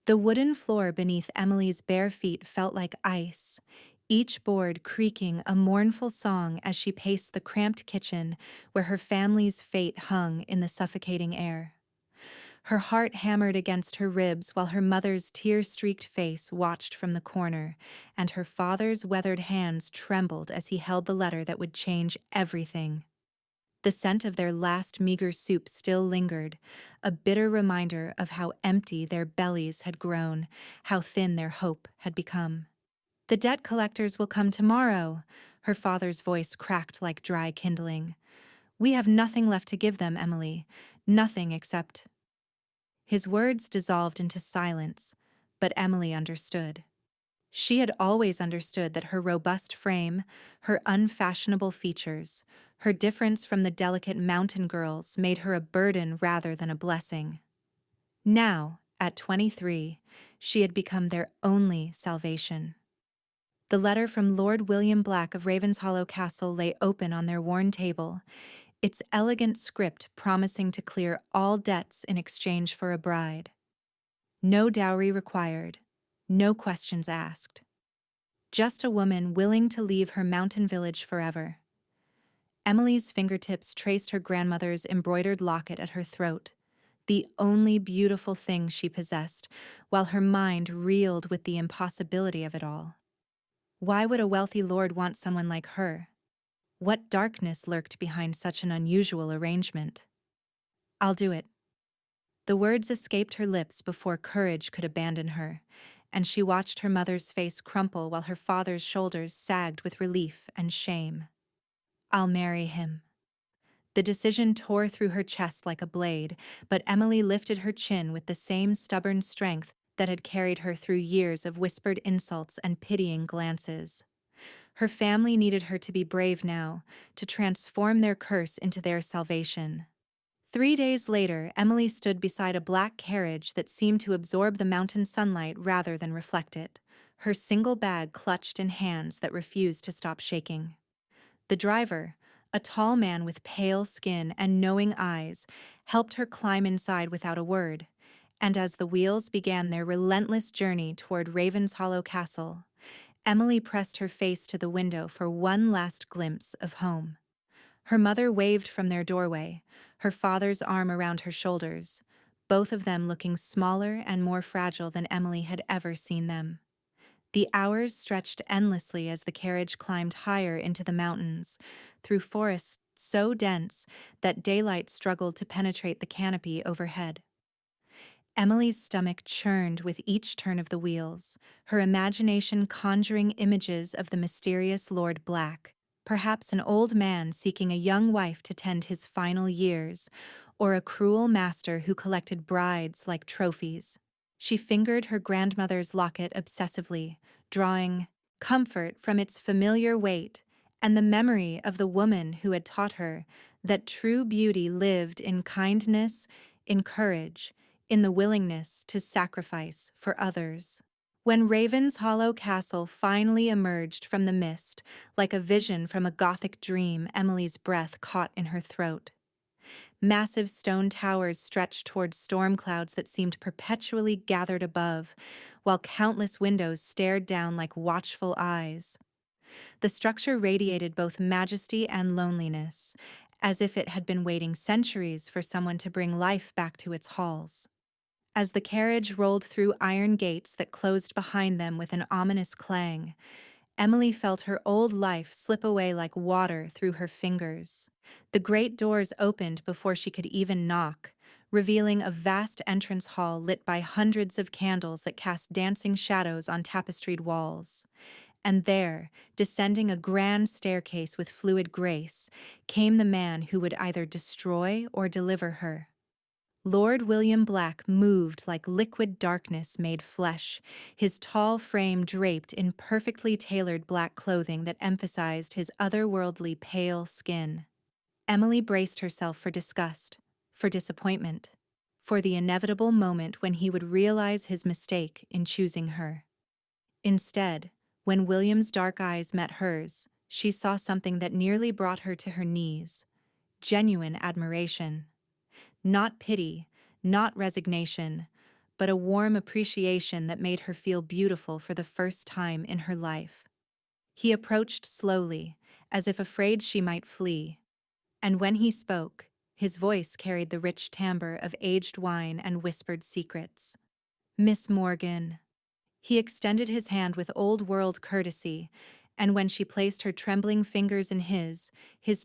The wooden floor beneath Emily's bare feet felt like ice, each board creaking a mournful song as she paced the cramped kitchen where her family's fate hung in the suffocating air. Her heart hammered against her ribs while her mother's tear-streaked face watched from the corner, and her father's weathered hands trembled as he held the letter that would change everything. The scent of their last meager soup still lingered, a bitter reminder of how empty their bellies had grown, how thin their hope had become. "The debt collectors will come tomorrow," her father's voice cracked like dry kindling. "We have nothing left to give them, Emily. Nothing except—" His words dissolved into silence, but Emily understood. She had always understood that her robust frame, her unfashionable features, her difference from the delicate mountain girls made her a burden rather than a blessing. Now, at 23, she had become their only salvation. The letter from Lord William Black of Ravenshollow Castle lay open on their worn table, its elegant script promising to clear all debts in exchange for a bride. No dowry required, no questions asked. Just a woman willing to leave her mountain village forever. Emily's fingertips traced her grandmother's embroidered locket at her throat, the only beautiful thing she possessed, while her mind reeled with the impossibility of it all. Why would a wealthy lord want someone like her? What darkness lurked behind such an unusual arrangement? "I'll do it." The words escaped her lips before courage could abandon her, and she watched her mother's face crumple while her father's shoulders sagged with relief and shame. "I'll marry him." The decision tore through her chest like a blade, but Emily lifted her chin with the same stubborn strength that had carried her through years of whispered insults and pitying glances. Her family needed her to be brave now, to transform their curse into their salvation. 3 days later, Emily stood beside a black carriage that seemed to absorb the mountain sunlight rather than reflect it, her single bag clutched in hands that refused to stop shaking. The driver, a tall man with pale skin and knowing eyes, helped her climb inside without a word, and as the wheels began their relentless journey toward Ravenshollow Castle, Emily pressed her face to the window for one last glimpse of home. Her mother waved from their doorway, her father's arm around her shoulders, both of them looking smaller and more fragile than Emily had ever seen them. The hours stretched endlessly as the carriage climbed higher into the mountains, through forests so dense that daylight struggled to penetrate the canopy overhead. Emily's stomach churned with each turn of the wheels, her imagination conjuring images of the mysterious Lord Black, perhaps an old man seeking a young wife to tend his final years, or a cruel master who collected brides like trophies. She fingered her grandmother's locket obsessively, drawing comfort from its familiar weight and the memory of the woman who had taught her that true beauty lived in kindness, in courage, in the willingness to sacrifice for others. When Ravenshollow Castle finally emerged from the mist, like a vision from a Gothic dream, Emily's breath caught in her throat. Massive stone towers stretched toward storm clouds that seemed perpetually gathered above, while countless windows stared down like watchful eyes. The structure radiated both majesty and loneliness, as if it had been waiting centuries for someone to bring life back to its halls. As the carriage rolled through iron gates that closed behind them with an ominous clang, Emily felt her old life slip away like water through her fingers. The great doors opened before she could even knock, revealing a vast entrance hall lit by hundreds of candles that cast dancing shadows on tapestried walls. And there, descending a grand staircase with fluid grace, came the man who would either destroy or deliver her. Lord William Black moved like liquid darkness made flesh, his tall frame draped in perfectly tailored black clothing that emphasized his otherworldly pale skin. Emily braced herself for disgust, for disappointment, for the inevitable moment when he would realize his mistake in choosing her. Instead, when William's dark eyes met hers, she saw something that nearly brought her to her knees: genuine admiration. Not pity, not resignation, but a warm appreciation that made her feel beautiful for the first time in her life. He approached slowly, as if afraid she might flee, and when he spoke, his voice carried the rich timbre of aged wine and whispered secrets. "Miss Morgan." He extended his hand with old-world courtesy, and when she placed her trembling fingers in his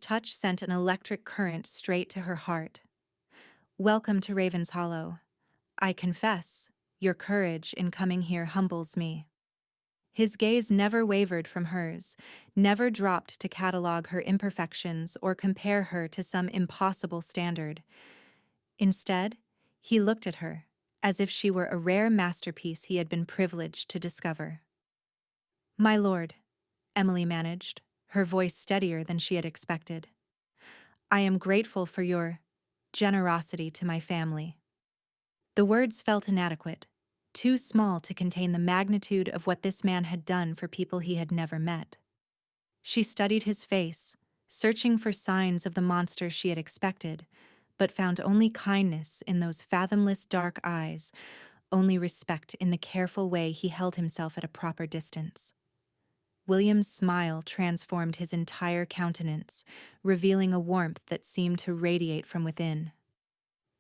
touch sent an electric current straight to her heart. "Welcome to Ravenshollow. I confess, your courage in coming here humbles me." His gaze never wavered from hers, never dropped to catalogue her imperfections or compare her to some impossible standard. Instead, he looked at her, as if she were a rare masterpiece he had been privileged to discover. "My lord," Emily managed, her voice steadier than she had expected. "I am grateful for your generosity to my family." The words felt inadequate, too small to contain the magnitude of what this man had done for people he had never met. She studied his face, searching for signs of the monster she had expected, but found only kindness in those fathomless dark eyes, only respect in the careful way he held himself at a proper distance. William's smile transformed his entire countenance, revealing a warmth that seemed to radiate from within.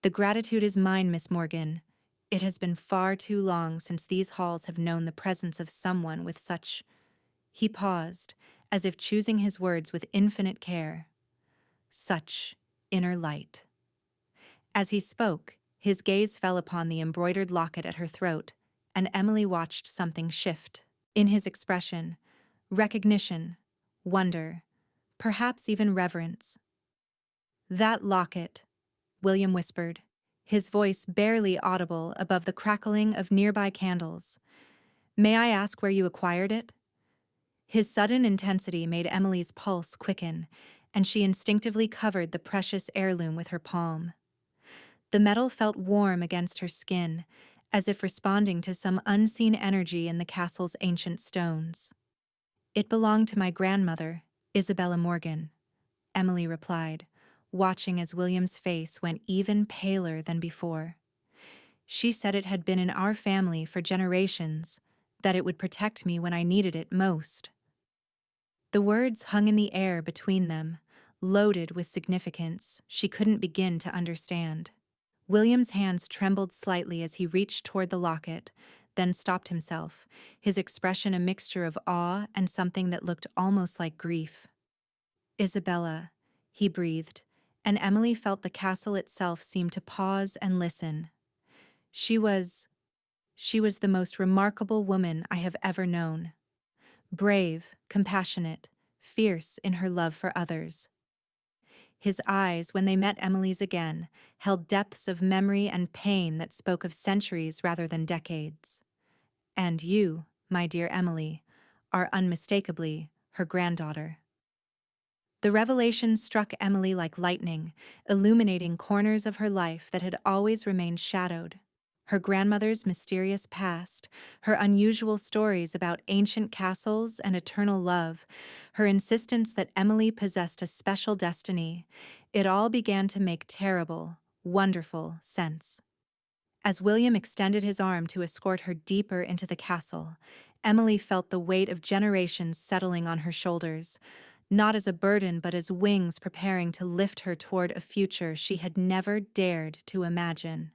"The gratitude is mine, Miss Morgan. It has been far too long since these halls have known the presence of someone with such—" He paused, as if choosing his words with infinite care. "Such inner light." As he spoke, his gaze fell upon the embroidered locket at her throat, and Emily watched something shift. In his expression, recognition, wonder, perhaps even reverence. "That locket," William whispered, his voice barely audible above the crackling of nearby candles. "May I ask where you acquired it?" His sudden intensity made Emily's pulse quicken, and she instinctively covered the precious heirloom with her palm. The metal felt warm against her skin, as if responding to some unseen energy in the castle's ancient stones. "It belonged to my grandmother, Isabella Morgan," Emily replied, watching as William's face went even paler than before. "She said it had been in our family for generations, that it would protect me when I needed it most." The words hung in the air between them, loaded with significance she couldn't begin to understand. William's hands trembled slightly as he reached toward the locket, then stopped himself, his expression a mixture of awe and something that looked almost like grief. "Isabella," he breathed, and Emily felt the castle itself seem to pause and listen. She was the most remarkable woman I have ever known. Brave, compassionate, fierce in her love for others. His eyes, when they met Emily's again, held depths of memory and pain that spoke of centuries rather than decades. "And you, my dear Emily, are unmistakably her granddaughter." The revelation struck Emily like lightning, illuminating corners of her life that had always remained shadowed. Her grandmother's mysterious past, her unusual stories about ancient castles and eternal love, her insistence that Emily possessed a special destiny, it all began to make terrible, wonderful sense. As William extended his arm to escort her deeper into the castle, Emily felt the weight of generations settling on her shoulders, not as a burden but as wings preparing to lift her toward a future she had never dared to imagine.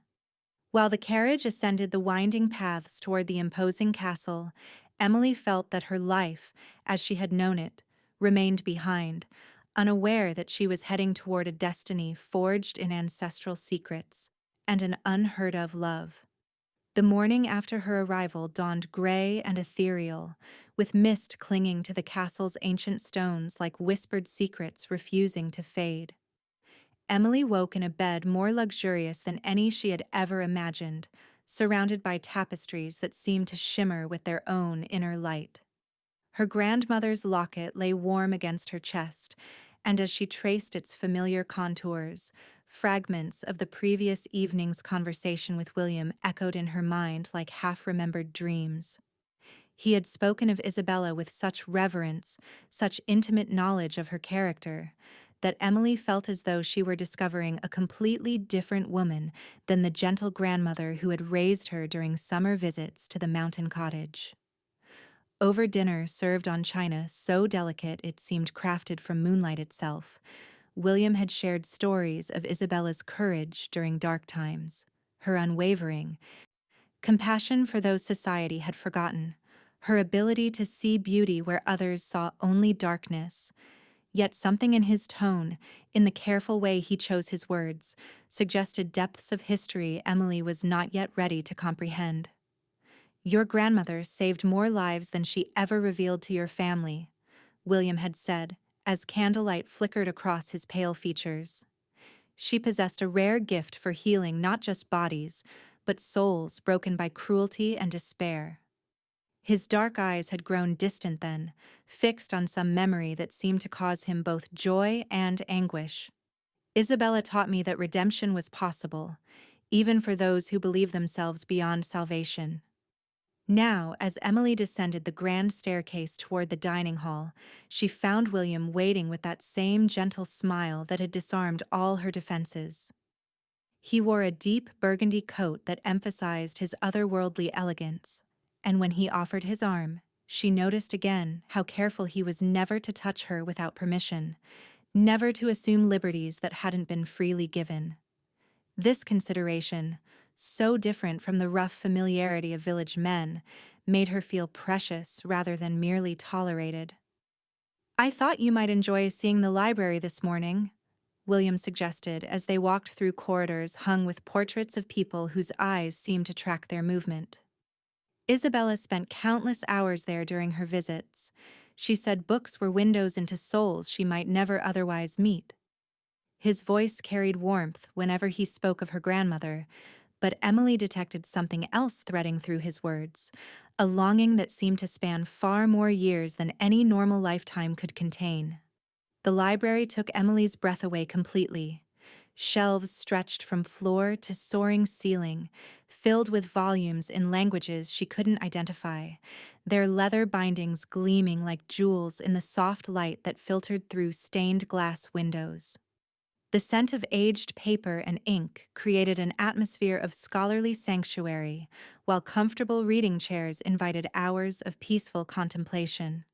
While the carriage ascended the winding paths toward the imposing castle, Emily felt that her life, as she had known it, remained behind, unaware that she was heading toward a destiny forged in ancestral secrets and an unheard-of love. The morning after her arrival dawned gray and ethereal, with mist clinging to the castle's ancient stones like whispered secrets refusing to fade. Emily woke in a bed more luxurious than any she had ever imagined, surrounded by tapestries that seemed to shimmer with their own inner light. Her grandmother's locket lay warm against her chest, and as she traced its familiar contours, fragments of the previous evening's conversation with William echoed in her mind like half-remembered dreams. He had spoken of Isabella with such reverence, such intimate knowledge of her character, that Emily felt as though she were discovering a completely different woman than the gentle grandmother who had raised her during summer visits to the mountain cottage. Over dinner served on china so delicate it seemed crafted from moonlight itself, William had shared stories of Isabella's courage during dark times, her unwavering compassion for those society had forgotten, her ability to see beauty where others saw only darkness. Yet something in his tone, in the careful way he chose his words, suggested depths of history Emily was not yet ready to comprehend. Your grandmother saved more lives than she ever revealed to your family, William had said, as candlelight flickered across his pale features. She possessed a rare gift for healing not just bodies, but souls broken by cruelty and despair. His dark eyes had grown distant then, fixed on some memory that seemed to cause him both joy and anguish. Isabella taught me that redemption was possible, even for those who believe themselves beyond salvation. Now, as Emily descended the grand staircase toward the dining hall, she found William waiting with that same gentle smile that had disarmed all her defenses. He wore a deep burgundy coat that emphasized his otherworldly elegance, and when he offered his arm, she noticed again how careful he was never to touch her without permission, never to assume liberties that hadn't been freely given. This consideration, so different from the rough familiarity of village men, made her feel precious rather than merely tolerated. I thought you might enjoy seeing the library this morning, William suggested as they walked through corridors hung with portraits of people whose eyes seemed to track their movement. Isabella spent countless hours there during her visits. She said books were windows into souls she might never otherwise meet. His voice carried warmth whenever he spoke of her grandmother, but Emily detected something else threading through his words, a longing that seemed to span far more years than any normal lifetime could contain. The library took Emily's breath away completely. Shelves stretched from floor to soaring ceiling, filled with volumes in languages she couldn't identify, their leather bindings gleaming like jewels in the soft light that filtered through stained glass windows. The scent of aged paper and ink created an atmosphere of scholarly sanctuary, while comfortable reading chairs invited hours of peaceful contemplation.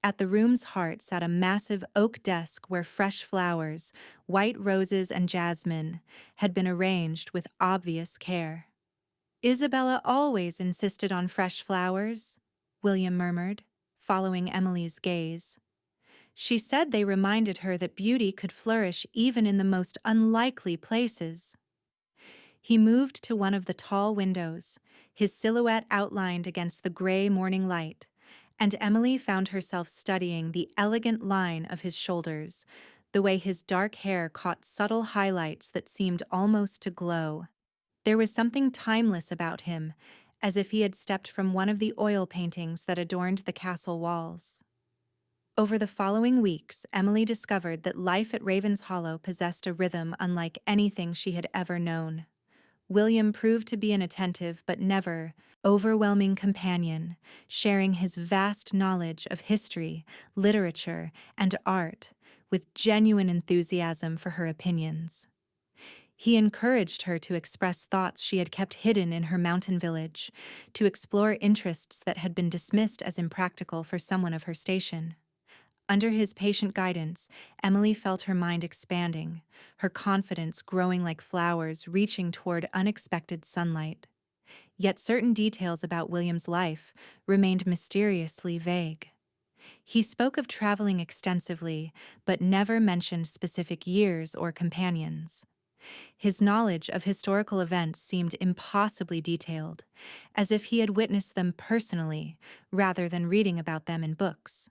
At the room's heart sat a massive oak desk where fresh flowers, white roses and jasmine, had been arranged with obvious care. Isabella always insisted on fresh flowers, William murmured, following Emily's gaze. She said they reminded her that beauty could flourish even in the most unlikely places. He moved to one of the tall windows, his silhouette outlined against the gray morning light, and Emily found herself studying the elegant line of his shoulders, the way his dark hair caught subtle highlights that seemed almost to glow. There was something timeless about him, as if he had stepped from one of the oil paintings that adorned the castle walls. Over the following weeks, Emily discovered that life at Ravenshollow possessed a rhythm unlike anything she had ever known. William proved to be an attentive but never overwhelming companion, sharing his vast knowledge of history, literature, and art with genuine enthusiasm for her opinions. He encouraged her to express thoughts she had kept hidden in her mountain village, to explore interests that had been dismissed as impractical for someone of her station. Under his patient guidance, Emily felt her mind expanding, her confidence growing like flowers reaching toward unexpected sunlight. Yet certain details about William's life remained mysteriously vague. He spoke of traveling extensively, but never mentioned specific years or companions. His knowledge of historical events seemed impossibly detailed, as if he had witnessed them personally rather than reading about them in books.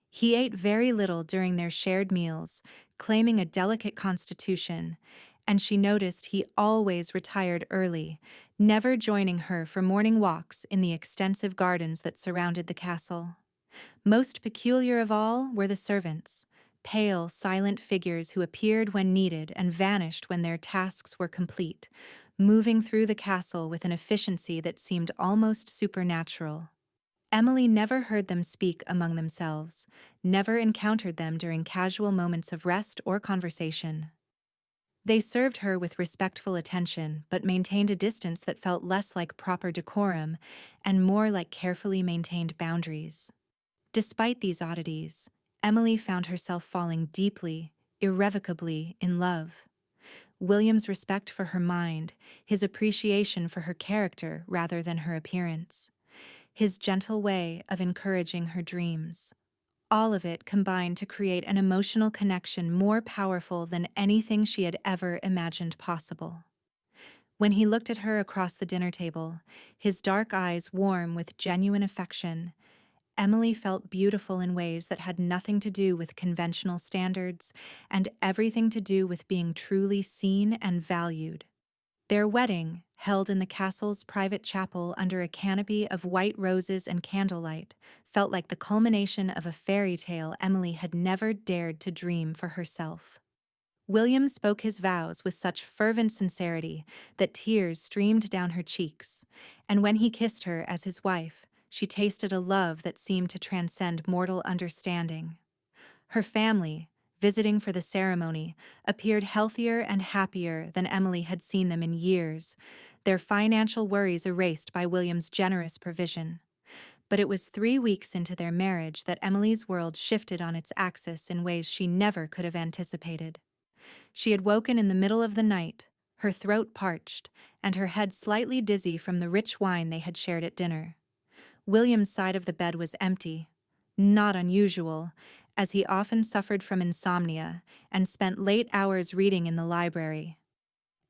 He ate very little during their shared meals, claiming a delicate constitution, and she noticed he always retired early, never joining her for morning walks in the extensive gardens that surrounded the castle. Most peculiar of all were the servants, pale, silent figures who appeared when needed and vanished when their tasks were complete, moving through the castle with an efficiency that seemed almost supernatural. Emily never heard them speak among themselves, never encountered them during casual moments of rest or conversation. They served her with respectful attention, but maintained a distance that felt less like proper decorum and more like carefully maintained boundaries. Despite these oddities, Emily found herself falling deeply, irrevocably in love. William's respect for her mind, his appreciation for her character rather than her appearance, his gentle way of encouraging her dreams. All of it combined to create an emotional connection more powerful than anything she had ever imagined possible. When he looked at her across the dinner table, his dark eyes warm with genuine affection, Emily felt beautiful in ways that had nothing to do with conventional standards and everything to do with being truly seen and valued. Their wedding, held in the castle's private chapel under a canopy of white roses and candlelight, felt like the culmination of a fairy tale Emily had never dared to dream for herself. William spoke his vows with such fervent sincerity that tears streamed down her cheeks, and when he kissed her as his wife, she tasted a love that seemed to transcend mortal understanding. Her family, visiting for the ceremony, appeared healthier and happier than Emily had seen them in years, their financial worries erased by William's generous provision. But it was 3 weeks into their marriage that Emily's world shifted on its axis in ways she never could have anticipated. She had woken in the middle of the night, her throat parched, and her head slightly dizzy from the rich wine they had shared at dinner. William's side of the bed was empty. Not unusual, as he often suffered from insomnia and spent late hours reading in the library.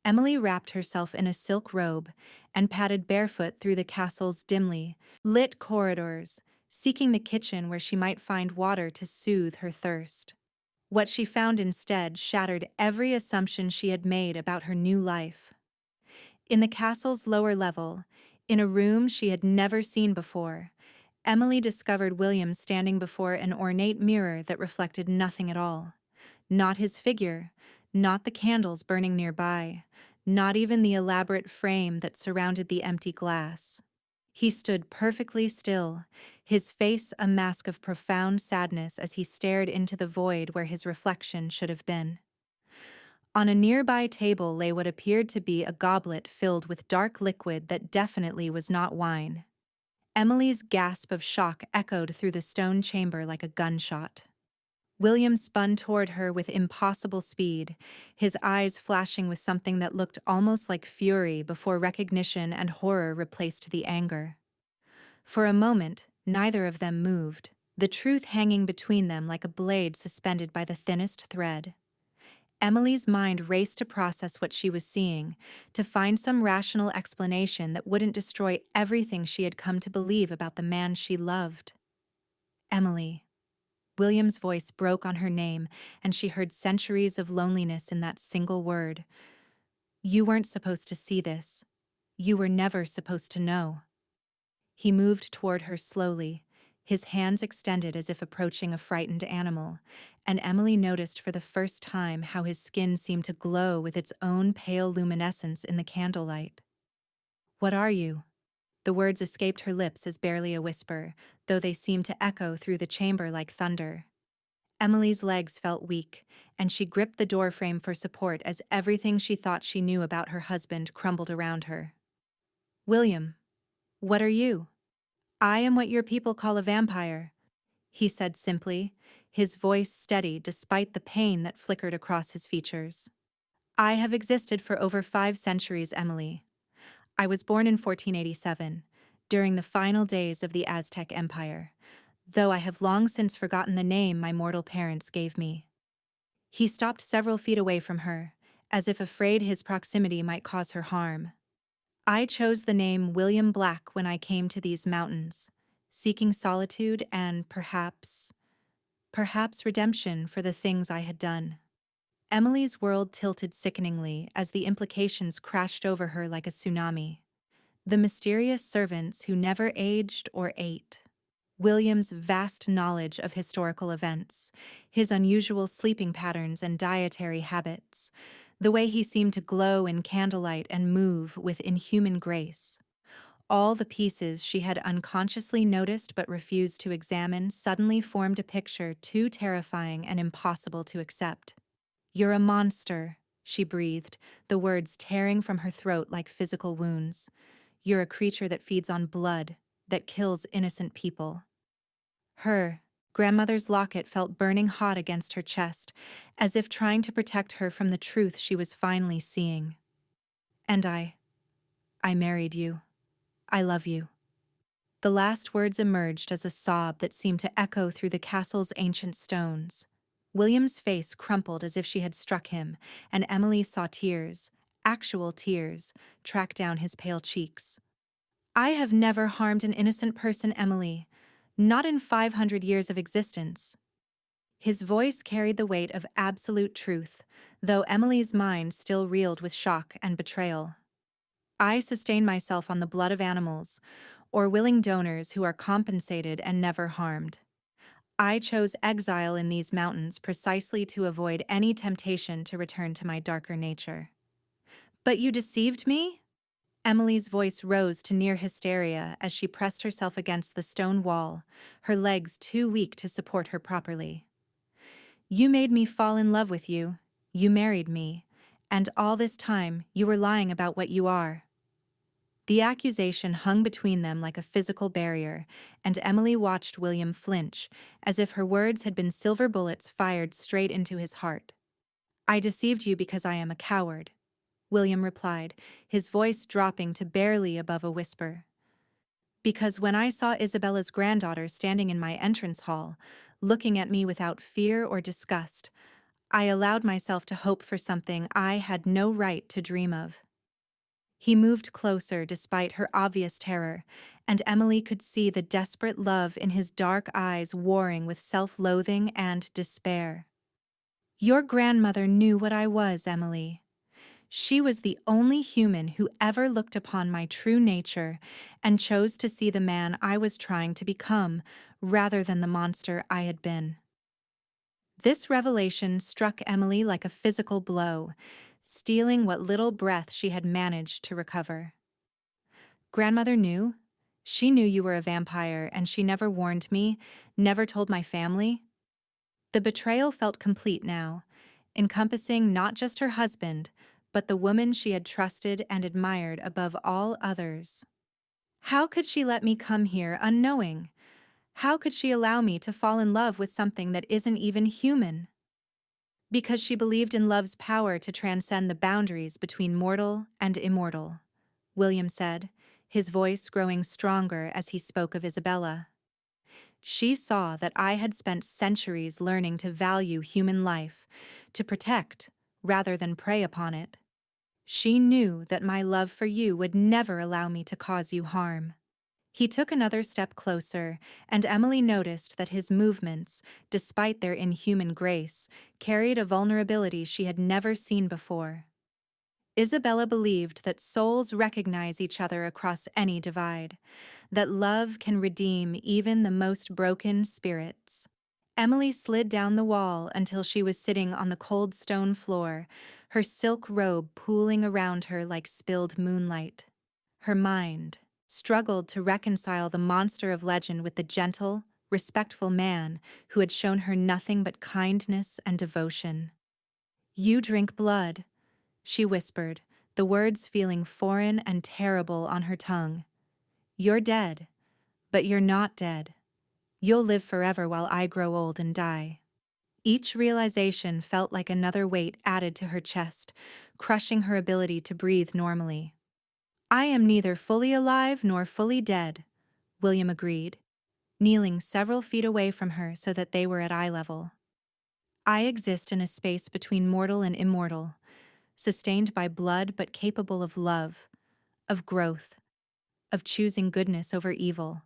Emily wrapped herself in a silk robe and padded barefoot through the castle's dimly lit corridors, seeking the kitchen where she might find water to soothe her thirst. What she found instead shattered every assumption she had made about her new life. In the castle's lower level, in a room she had never seen before, Emily discovered William standing before an ornate mirror that reflected nothing at all. Not his figure, not the candles burning nearby, not even the elaborate frame that surrounded the empty glass. He stood perfectly still, his face a mask of profound sadness as he stared into the void where his reflection should have been. On a nearby table lay what appeared to be a goblet filled with dark liquid that definitely was not wine. Emily's gasp of shock echoed through the stone chamber like a gunshot. William spun toward her with impossible speed, his eyes flashing with something that looked almost like fury before recognition and horror replaced the anger. For a moment, neither of them moved, the truth hanging between them like a blade suspended by the thinnest thread. Emily's mind raced to process what she was seeing, to find some rational explanation that wouldn't destroy everything she had come to believe about the man she loved. Emily. William's voice broke on her name, and she heard centuries of loneliness in that single word. You weren't supposed to see this. You were never supposed to know. He moved toward her slowly, his hands extended as if approaching a frightened animal, and Emily noticed for the first time how his skin seemed to glow with its own pale luminescence in the candlelight. What are you? The words escaped her lips as barely a whisper, though they seemed to echo through the chamber like thunder. Emily's legs felt weak, and she gripped the doorframe for support as everything she thought she knew about her husband crumbled around her. William, what are you? I am what your people call a vampire, he said simply, his voice steady despite the pain that flickered across his features. I have existed for over 5 centuries, Emily. I was born in 1487, during the final days of the Aztec Empire, though I have long since forgotten the name my mortal parents gave me. He stopped several feet away from her, as if afraid his proximity might cause her harm. I chose the name William Black when I came to these mountains, seeking solitude and perhaps redemption for the things I had done. Emily's world tilted sickeningly as the implications crashed over her like a tsunami. The mysterious servants who never aged or ate. William's vast knowledge of historical events, his unusual sleeping patterns and dietary habits, the way he seemed to glow in candlelight and move with inhuman grace. All the pieces she had unconsciously noticed but refused to examine suddenly formed a picture too terrifying and impossible to accept. "You're a monster," she breathed, the words tearing from her throat like physical wounds. "You're a creature that feeds on blood, that kills innocent people." Her grandmother's locket felt burning hot against her chest, as if trying to protect her from the truth she was finally seeing. "And I married you. I love you." The last words emerged as a sob that seemed to echo through the castle's ancient stones. William's face crumpled as if she had struck him, and Emily saw tears, actual tears, track down his pale cheeks. "I have never harmed an innocent person, Emily. Not in 500 years of existence." His voice carried the weight of absolute truth, though Emily's mind still reeled with shock and betrayal. "I sustain myself on the blood of animals, or willing donors who are compensated and never harmed. I chose exile in these mountains precisely to avoid any temptation to return to my darker nature." "But you deceived me?" Emily's voice rose to near hysteria as she pressed herself against the stone wall, her legs too weak to support her properly. "You made me fall in love with you. You married me. And all this time, you were lying about what you are." The accusation hung between them like a physical barrier, and Emily watched William flinch, as if her words had been silver bullets fired straight into his heart. "I deceived you because I am a coward," William replied, his voice dropping to barely above a whisper. "Because when I saw Isabella's granddaughter standing in my entrance hall, looking at me without fear or disgust, I allowed myself to hope for something I had no right to dream of." He moved closer despite her obvious terror, and Emily could see the desperate love in his dark eyes warring with self-loathing and despair. "Your grandmother knew what I was, Emily. She was the only human who ever looked upon my true nature and chose to see the man I was trying to become rather than the monster I had been." This revelation struck Emily like a physical blow, stealing what little breath she had managed to recover. "Grandmother knew? She knew you were a vampire, and she never warned me, never told my family?" The betrayal felt complete now, encompassing not just her husband, but the woman she had trusted and admired above all others. "How could she let me come here unknowing? How could she allow me to fall in love with something that isn't even human?" "Because she believed in love's power to transcend the boundaries between mortal and immortal," William said, his voice growing stronger as he spoke of Isabella. "She saw that I had spent centuries learning to value human life, to protect rather than prey upon it. She knew that my love for you would never allow me to cause you harm." He took another step closer, and Emily noticed that his movements, despite their inhuman grace, carried a vulnerability she had never seen before. Isabella believed that souls recognize each other across any divide, that love can redeem even the most broken spirits. Emily slid down the wall until she was sitting on the cold stone floor, her silk robe pooling around her like spilled moonlight. Her mind struggled to reconcile the monster of legend with the gentle, respectful man who had shown her nothing but kindness and devotion. "You drink blood," she whispered, the words feeling foreign and terrible on her tongue. "You're dead, but you're not dead. You'll live forever while I grow old and die." Each realization felt like another weight added to her chest, crushing her ability to breathe normally. "I am neither fully alive nor fully dead," William agreed, kneeling several feet away from her so that they were at eye level. "I exist in a space between mortal and immortal, sustained by blood but capable of love, of growth, of choosing goodness over evil."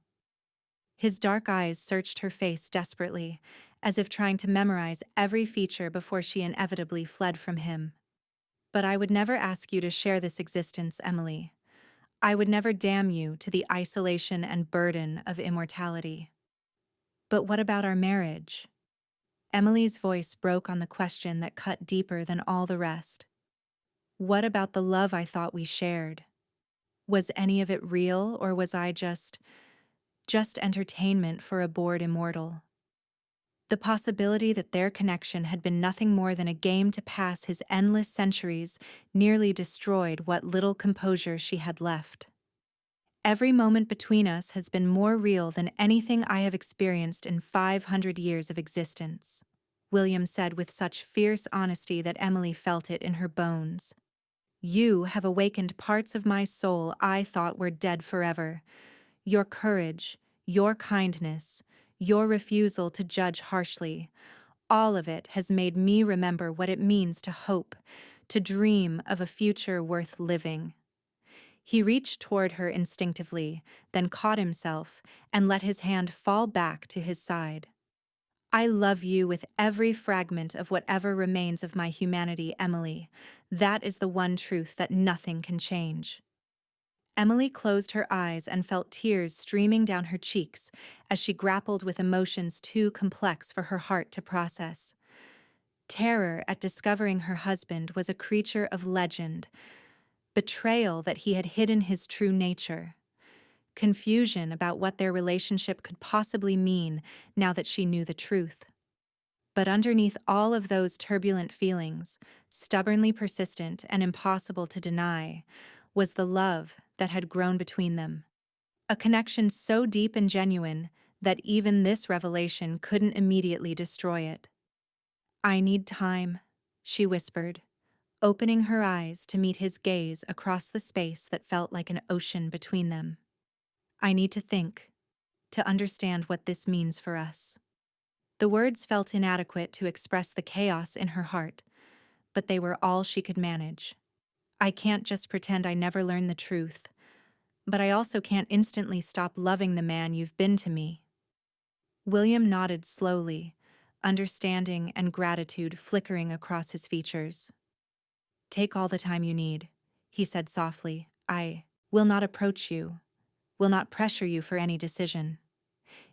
His dark eyes searched her face desperately, as if trying to memorize every feature before she inevitably fled from him. "But I would never ask you to share this existence, Emily. I would never damn you to the isolation and burden of immortality." "But what about our marriage?" Emily's voice broke on the question that cut deeper than all the rest. "What about the love I thought we shared?" Was any of it real, or was I just entertainment for a bored immortal? The possibility that their connection had been nothing more than a game to pass his endless centuries nearly destroyed what little composure she had left. Every moment between us has been more real than anything I have experienced in 500 years of existence, William said with such fierce honesty that Emily felt it in her bones. You have awakened parts of my soul I thought were dead forever. Your courage, your kindness, your refusal to judge harshly, all of it has made me remember what it means to hope, to dream of a future worth living. He reached toward her instinctively, then caught himself and let his hand fall back to his side. I love you with every fragment of whatever remains of my humanity, Emily. That is the one truth that nothing can change. Emily closed her eyes and felt tears streaming down her cheeks as she grappled with emotions too complex for her heart to process. Terror at discovering her husband was a creature of legend, betrayal that he had hidden his true nature, confusion about what their relationship could possibly mean now that she knew the truth. But underneath all of those turbulent feelings, stubbornly persistent and impossible to deny, was the love that had grown between them. A connection so deep and genuine that even this revelation couldn't immediately destroy it. I need time, she whispered, opening her eyes to meet his gaze across the space that felt like an ocean between them. I need to think, to understand what this means for us. The words felt inadequate to express the chaos in her heart, but they were all she could manage. I can't just pretend I never learned the truth, but I also can't instantly stop loving the man you've been to me. William nodded slowly, understanding and gratitude flickering across his features. Take all the time you need, he said softly. I will not approach you, will not pressure you for any decision.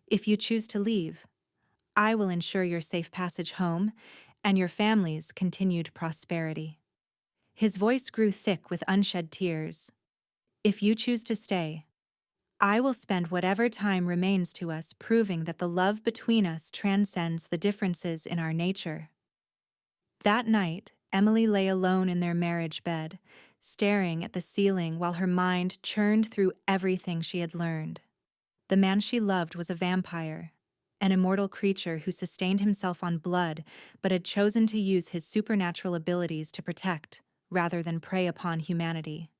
If you choose to leave, I will ensure your safe passage home and your family's continued prosperity. His voice grew thick with unshed tears. If you choose to stay, I will spend whatever time remains to us proving that the love between us transcends the differences in our nature. That night, Emily lay alone in their marriage bed, staring at the ceiling while her mind churned through everything she had learned. The man she loved was a vampire, an immortal creature who sustained himself on blood but had chosen to use his supernatural abilities to protect, rather than prey upon humanity.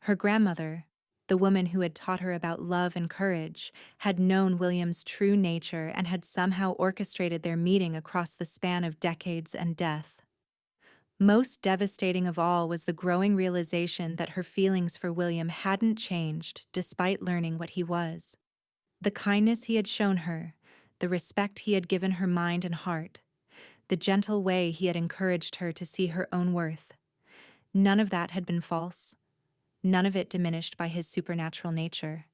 Her grandmother, the woman who had taught her about love and courage, had known William's true nature and had somehow orchestrated their meeting across the span of decades and death. Most devastating of all was the growing realization that her feelings for William hadn't changed despite learning what he was. The kindness he had shown her, the respect he had given her mind and heart, the gentle way he had encouraged her to see her own worth. None of that had been false, none of it diminished by his supernatural nature.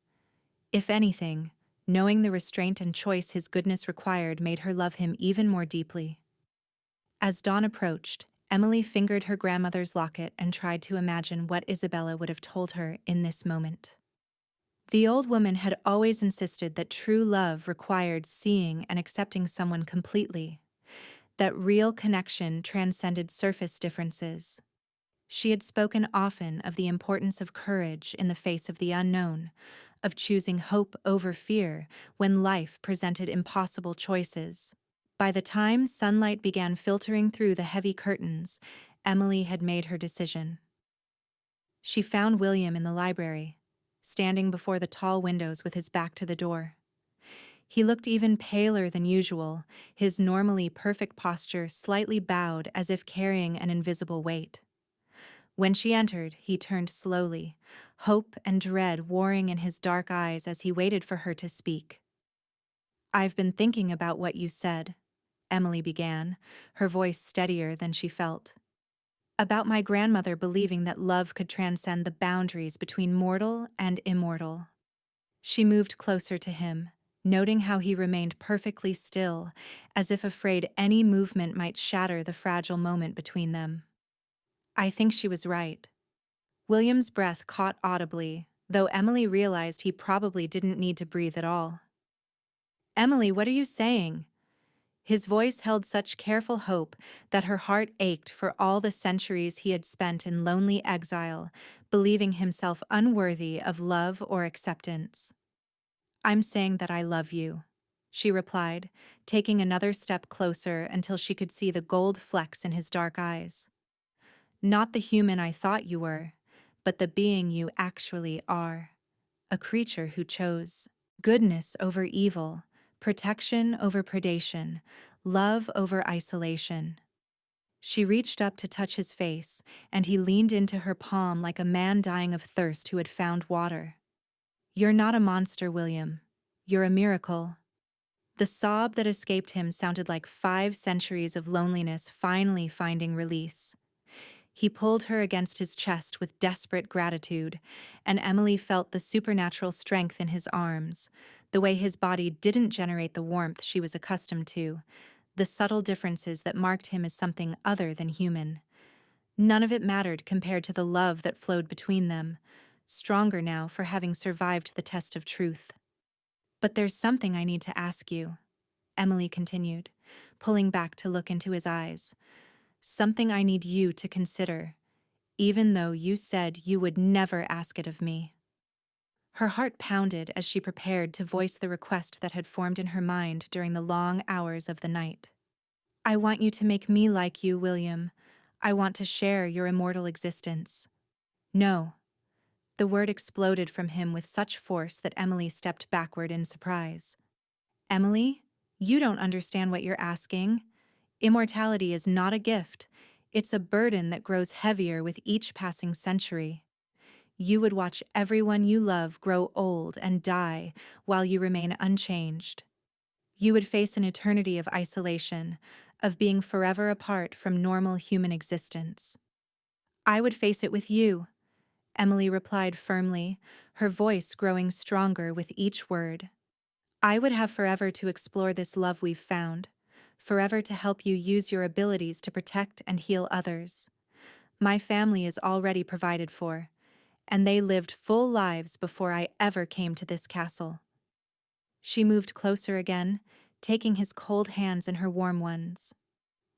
If anything, knowing the restraint and choice his goodness required made her love him even more deeply. As dawn approached, Emily fingered her grandmother's locket and tried to imagine what Isabella would have told her in this moment. The old woman had always insisted that true love required seeing and accepting someone completely, that real connection transcended surface differences. She had spoken often of the importance of courage in the face of the unknown, of choosing hope over fear when life presented impossible choices. By the time sunlight began filtering through the heavy curtains, Emily had made her decision. She found William in the library, standing before the tall windows with his back to the door. He looked even paler than usual, his normally perfect posture slightly bowed as if carrying an invisible weight. When she entered, he turned slowly, hope and dread warring in his dark eyes as he waited for her to speak. I've been thinking about what you said, Emily began, her voice steadier than she felt. About my grandmother believing that love could transcend the boundaries between mortal and immortal. She moved closer to him, noting how he remained perfectly still, as if afraid any movement might shatter the fragile moment between them. I think she was right. William's breath caught audibly, though Emily realized he probably didn't need to breathe at all. "Emily, what are you saying?" His voice held such careful hope that her heart ached for all the centuries he had spent in lonely exile, believing himself unworthy of love or acceptance. "I'm saying that I love you," she replied, taking another step closer until she could see the gold flecks in his dark eyes. "Not the human I thought you were, but the being you actually are. A creature who chose goodness over evil, protection over predation, love over isolation." She reached up to touch his face, and he leaned into her palm like a man dying of thirst who had found water. "You're not a monster, William. You're a miracle." The sob that escaped him sounded like 5 centuries of loneliness finally finding release. He pulled her against his chest with desperate gratitude, and Emily felt the supernatural strength in his arms, the way his body didn't generate the warmth she was accustomed to, the subtle differences that marked him as something other than human. None of it mattered compared to the love that flowed between them, stronger now for having survived the test of truth. "But there's something I need to ask you," Emily continued, pulling back to look into his eyes. "Something I need you to consider, even though you said you would never ask it of me." Her heart pounded as she prepared to voice the request that had formed in her mind during the long hours of the night. "I want you to make me like you, William. I want to share your immortal existence." "No." The word exploded from him with such force that Emily stepped backward in surprise. "Emily, you don't understand what you're asking. Immortality is not a gift. It's a burden that grows heavier with each passing century. You would watch everyone you love grow old and die while you remain unchanged. You would face an eternity of isolation, of being forever apart from normal human existence." "I would face it with you," Emily replied firmly, her voice growing stronger with each word. "I would have forever to explore this love we've found, forever to help you use your abilities to protect and heal others. My family is already provided for, and they lived full lives before I ever came to this castle." She moved closer again, taking his cold hands in her warm ones.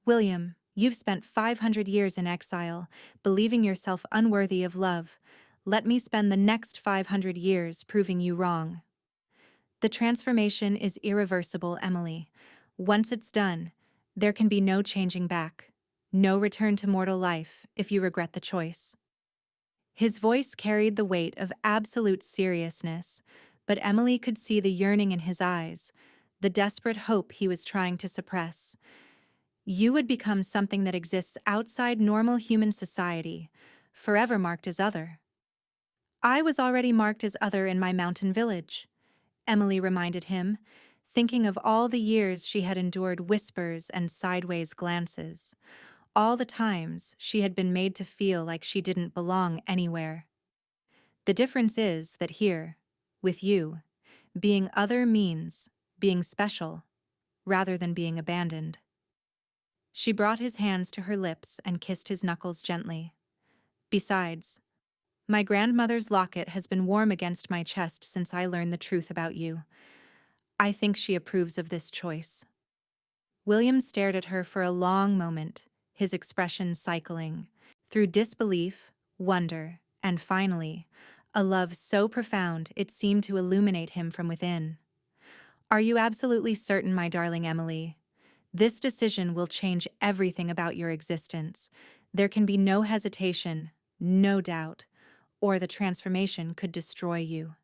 "William, you've spent 500 years in exile, believing yourself unworthy of love. Let me spend the next 500 years proving you wrong." "The transformation is irreversible, Emily. Once it's done, there can be no changing back. No return to mortal life if you regret the choice." His voice carried the weight of absolute seriousness, but Emily could see the yearning in his eyes, the desperate hope he was trying to suppress. "You would become something that exists outside normal human society, forever marked as other." "I was already marked as other in my mountain village," Emily reminded him, thinking of all the years she had endured whispers and sideways glances, all the times she had been made to feel like she didn't belong anywhere. "The difference is that here, with you, being other means being special, rather than being abandoned." She brought his hands to her lips and kissed his knuckles gently. "Besides, my grandmother's locket has been warm against my chest since I learned the truth about you. I think she approves of this choice." William stared at her for a long moment, his expression cycling through disbelief, wonder, and finally, a love so profound it seemed to illuminate him from within. "Are you absolutely certain, my darling Emily? This decision will change everything about your existence. There can be no hesitation, no doubt, or the transformation could destroy you."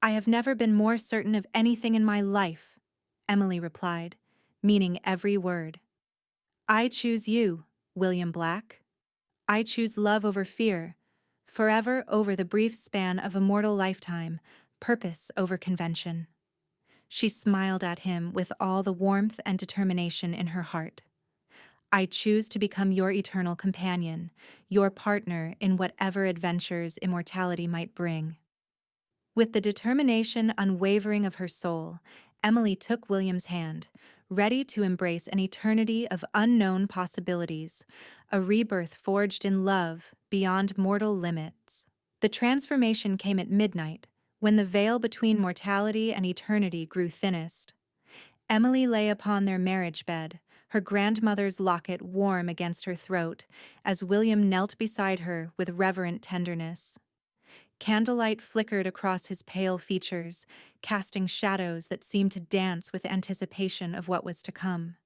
"I have never been more certain of anything in my life," Emily replied, meaning every word. "I choose you, William Black. I choose love over fear, forever over the brief span of a mortal lifetime, purpose over convention." She smiled at him with all the warmth and determination in her heart. "I choose to become your eternal companion, your partner in whatever adventures immortality might bring." With the determination unwavering of her soul, Emily took William's hand, ready to embrace an eternity of unknown possibilities, a rebirth forged in love beyond mortal limits. The transformation came at midnight, when the veil between mortality and eternity grew thinnest. Emily lay upon their marriage bed, her grandmother's locket warm against her throat, as William knelt beside her with reverent tenderness. Candlelight flickered across his pale features, casting shadows that seemed to dance with anticipation of what was to come.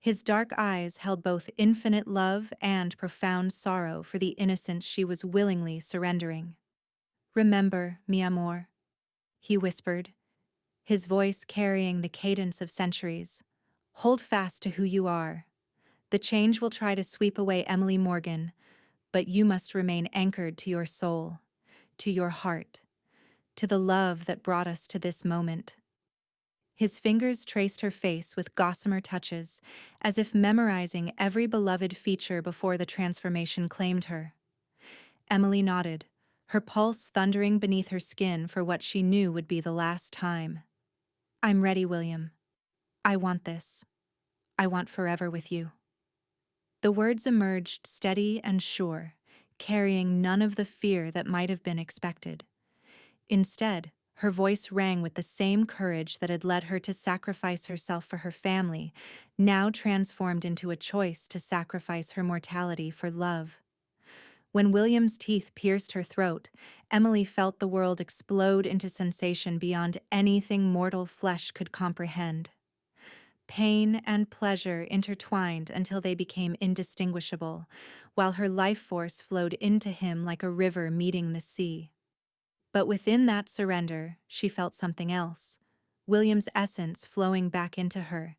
His dark eyes held both infinite love and profound sorrow for the innocence she was willingly surrendering. "Remember, mi amor," he whispered, his voice carrying the cadence of centuries. "Hold fast to who you are. The change will try to sweep away Emily Morgan, but you must remain anchored to your soul, to your heart, to the love that brought us to this moment." His fingers traced her face with gossamer touches, as if memorizing every beloved feature before the transformation claimed her. Emily nodded, her pulse thundering beneath her skin for what she knew would be the last time. "I'm ready, William. I want this. I want forever with you." The words emerged steady and sure, carrying none of the fear that might have been expected. Instead, her voice rang with the same courage that had led her to sacrifice herself for her family, now transformed into a choice to sacrifice her mortality for love. When William's teeth pierced her throat, Emily felt the world explode into sensation beyond anything mortal flesh could comprehend. Pain and pleasure intertwined until they became indistinguishable, while her life force flowed into him like a river meeting the sea. But within that surrender, she felt something else, William's essence flowing back into her,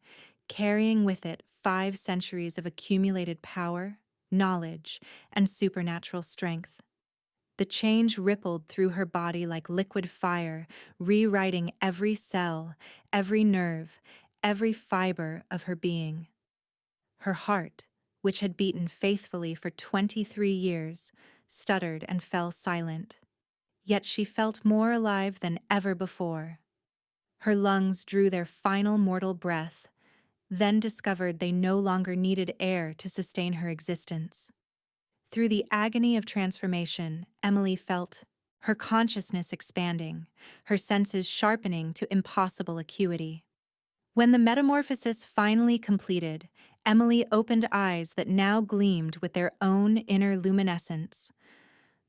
carrying with it 5 centuries of accumulated power, knowledge, and supernatural strength. The change rippled through her body like liquid fire, rewriting every cell, every nerve, every fiber of her being. Her heart, which had beaten faithfully for 23 years, stuttered and fell silent. Yet she felt more alive than ever before. Her lungs drew their final mortal breath, then discovered they no longer needed air to sustain her existence. Through the agony of transformation, Emily felt her consciousness expanding, her senses sharpening to impossible acuity. When the metamorphosis finally completed, Emily opened eyes that now gleamed with their own inner luminescence.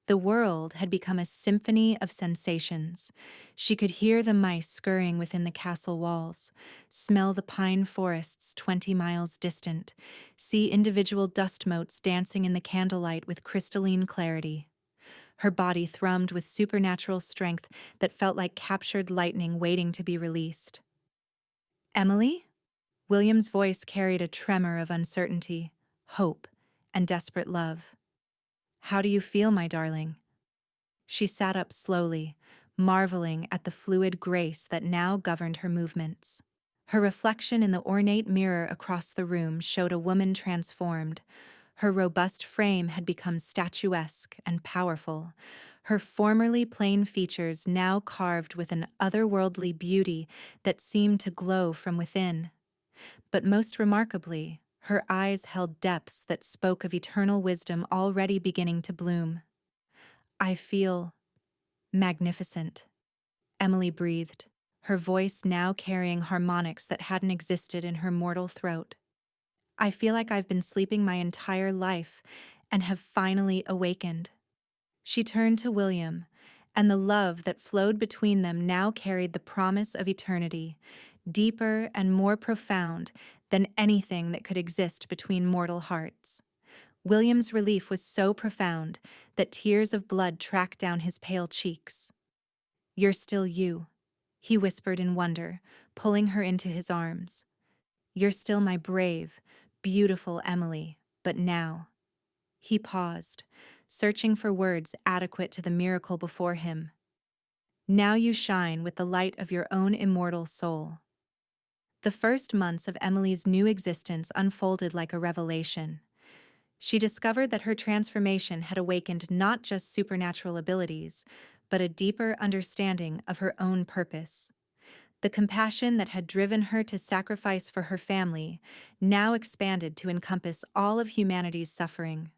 The world had become a symphony of sensations. She could hear the mice scurrying within the castle walls, smell the pine forests 20 miles distant, see individual dust motes dancing in the candlelight with crystalline clarity. Her body thrummed with supernatural strength that felt like captured lightning waiting to be released. "Emily?" William's voice carried a tremor of uncertainty, hope, and desperate love. "How do you feel, my darling?" She sat up slowly, marveling at the fluid grace that now governed her movements. Her reflection in the ornate mirror across the room showed a woman transformed. Her robust frame had become statuesque and powerful, her formerly plain features now carved with an otherworldly beauty that seemed to glow from within. But most remarkably, her eyes held depths that spoke of eternal wisdom already beginning to bloom. "I feel magnificent," Emily breathed, her voice now carrying harmonics that hadn't existed in her mortal throat. "I feel like I've been sleeping my entire life and have finally awakened." She turned to William, and the love that flowed between them now carried the promise of eternity, deeper and more profound than anything that could exist between mortal hearts. William's relief was so profound that tears of blood tracked down his pale cheeks. "You're still you," he whispered in wonder, pulling her into his arms. "You're still my brave, beautiful Emily, but now—" He paused, searching for words adequate to the miracle before him. "Now you shine with the light of your own immortal soul." The first months of Emily's new existence unfolded like a revelation. She discovered that her transformation had awakened not just supernatural abilities, but a deeper understanding of her own purpose. The compassion that had driven her to sacrifice for her family now expanded to encompass all of humanity's suffering.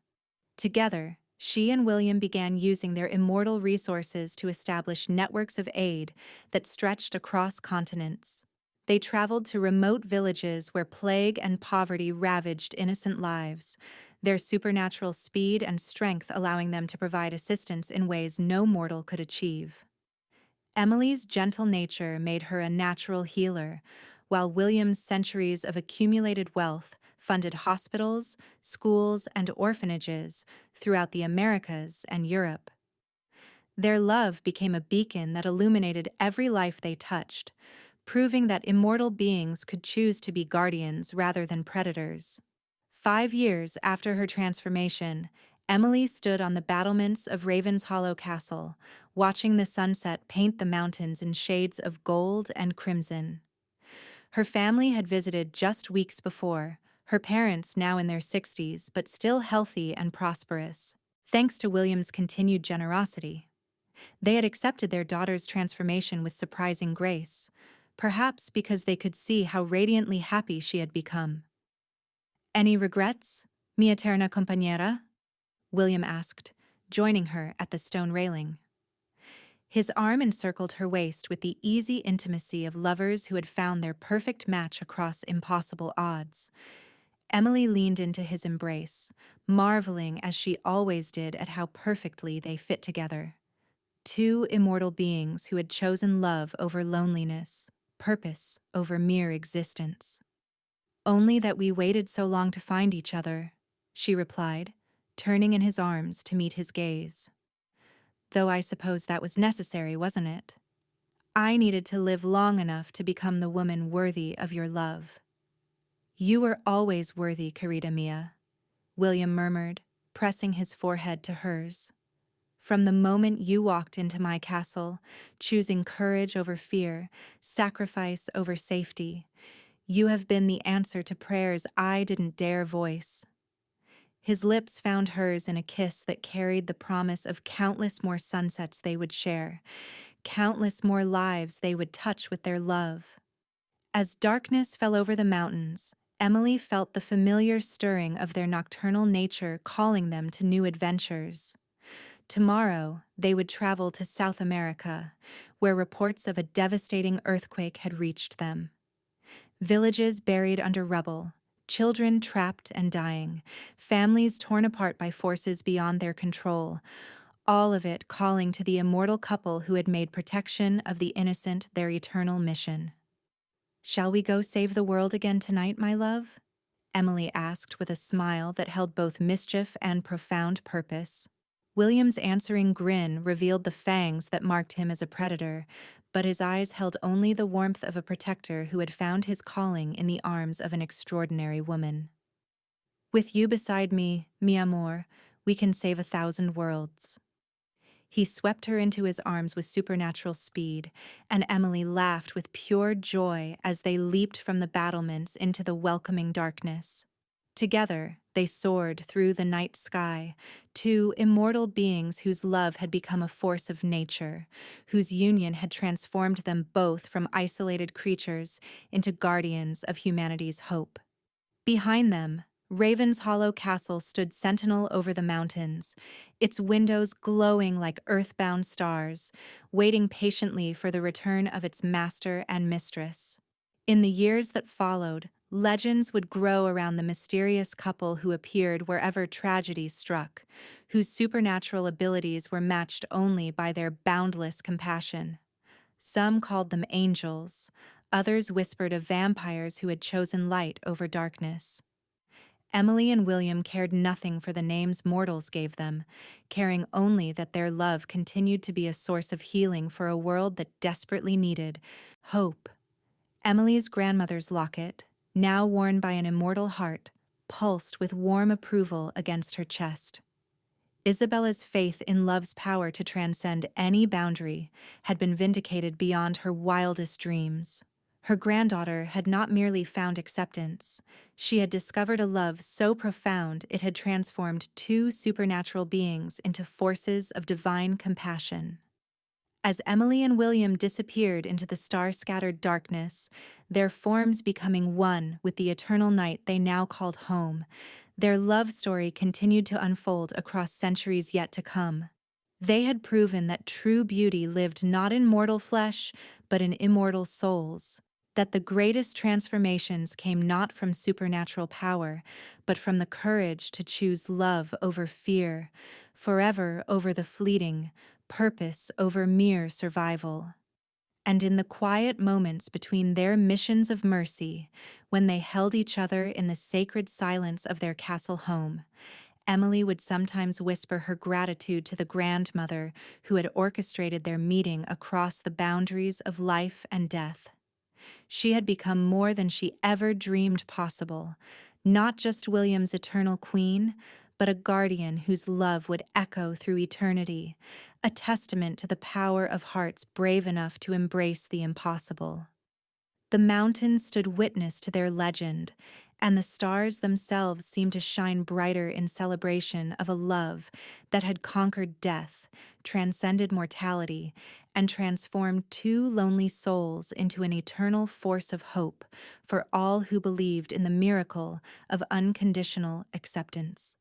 Together, she and William began using their immortal resources to establish networks of aid that stretched across continents. They traveled to remote villages where plague and poverty ravaged innocent lives, their supernatural speed and strength allowing them to provide assistance in ways no mortal could achieve. Emily's gentle nature made her a natural healer, while William's centuries of accumulated wealth funded hospitals, schools, and orphanages throughout the Americas and Europe. Their love became a beacon that illuminated every life they touched, proving that immortal beings could choose to be guardians rather than predators. 5 years after her transformation, Emily stood on the battlements of Ravenshollow Castle, watching the sunset paint the mountains in shades of gold and crimson. Her family had visited just weeks before, her parents now in their 60s but still healthy and prosperous, thanks to William's continued generosity. They had accepted their daughter's transformation with surprising grace, perhaps because they could see how radiantly happy she had become. "Any regrets, mi eterna compañera?" William asked, joining her at the stone railing. His arm encircled her waist with the easy intimacy of lovers who had found their perfect match across impossible odds. Emily leaned into his embrace, marveling as she always did at how perfectly they fit together. Two immortal beings who had chosen love over loneliness, purpose over mere existence. "Only that we waited so long to find each other," she replied, turning in his arms to meet his gaze. "Though I suppose that was necessary, wasn't it? I needed to live long enough to become the woman worthy of your love." "You were always worthy, querida mia," William murmured, pressing his forehead to hers. "From the moment you walked into my castle, choosing courage over fear, sacrifice over safety, you have been the answer to prayers I didn't dare voice." His lips found hers in a kiss that carried the promise of countless more sunsets they would share, countless more lives they would touch with their love. As darkness fell over the mountains, Emily felt the familiar stirring of their nocturnal nature calling them to new adventures. Tomorrow, they would travel to South America, where reports of a devastating earthquake had reached them. Villages buried under rubble, children trapped and dying, families torn apart by forces beyond their control, all of it calling to the immortal couple who had made protection of the innocent their eternal mission. "Shall we go save the world again tonight, my love?" Emily asked with a smile that held both mischief and profound purpose. William's answering grin revealed the fangs that marked him as a predator, but his eyes held only the warmth of a protector who had found his calling in the arms of an extraordinary woman. "With you beside me, mi amor, we can save 1,000 worlds." He swept her into his arms with supernatural speed, and Emily laughed with pure joy as they leaped from the battlements into the welcoming darkness. Together, they soared through the night sky, two immortal beings whose love had become a force of nature, whose union had transformed them both from isolated creatures into guardians of humanity's hope. Behind them, Ravenshollow Castle stood sentinel over the mountains, its windows glowing like earthbound stars, waiting patiently for the return of its master and mistress. In the years that followed, legends would grow around the mysterious couple who appeared wherever tragedy struck, whose supernatural abilities were matched only by their boundless compassion. Some called them angels, others whispered of vampires who had chosen light over darkness. Emily and William cared nothing for the names mortals gave them, caring only that their love continued to be a source of healing for a world that desperately needed hope. Emily's grandmother's locket, now worn by an immortal heart, pulsed with warm approval against her chest. Isabella's faith in love's power to transcend any boundary had been vindicated beyond her wildest dreams. Her granddaughter had not merely found acceptance, she had discovered a love so profound it had transformed two supernatural beings into forces of divine compassion. As Emily and William disappeared into the star-scattered darkness, their forms becoming one with the eternal night they now called home, their love story continued to unfold across centuries yet to come. They had proven that true beauty lived not in mortal flesh, but in immortal souls, that the greatest transformations came not from supernatural power, but from the courage to choose love over fear, forever over the fleeting, purpose over mere survival. And in the quiet moments between their missions of mercy, when they held each other in the sacred silence of their castle home, Emily would sometimes whisper her gratitude to the grandmother who had orchestrated their meeting across the boundaries of life and death. She had become more than she ever dreamed possible, not just William's eternal queen, but a guardian whose love would echo through eternity, a testament to the power of hearts brave enough to embrace the impossible. The mountains stood witness to their legend, and the stars themselves seemed to shine brighter in celebration of a love that had conquered death, transcended mortality, and transformed two lonely souls into an eternal force of hope for all who believed in the miracle of unconditional acceptance.